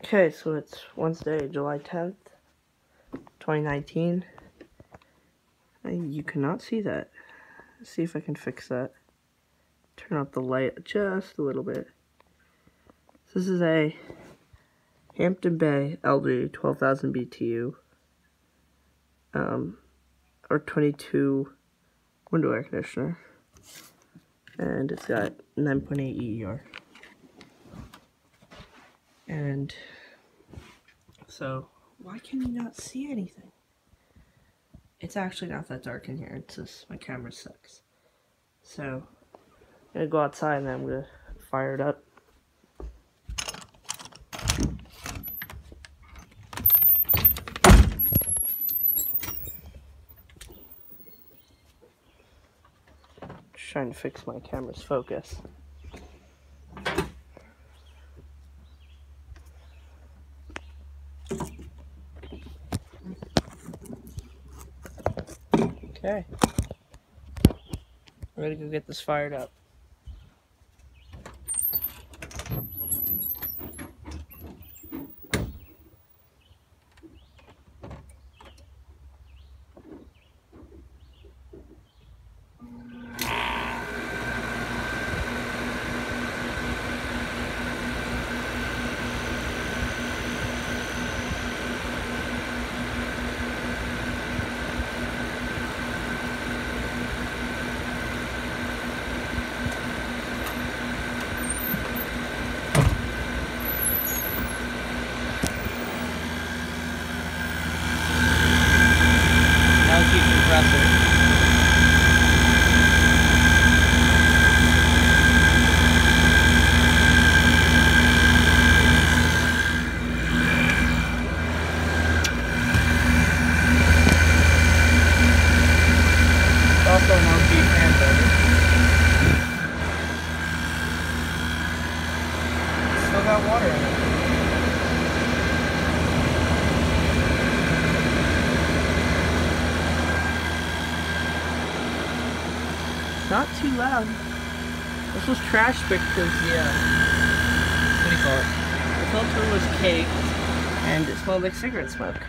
Okay, so it's Wednesday, July 10th, 2019. You cannot see that. Let's see if I can fix that. Turn up the light just a little bit. This is a Hampton Bay LG 12,000 BTU, or 22 window air conditioner, and it's got 9.8 EER. And so, why can you not see anything? It's actually not that dark in here, it's just my camera sucks. So, I'm gonna go outside and then I'm gonna fire it up. Just trying to fix my camera's focus. Okay, I'm ready to go get this fired up. Compressor. Also an LG fan motor. Still got water in it. Not too loud. This was trash because the, what do you call it? The filter was caked and it smelled like cigarette smoke.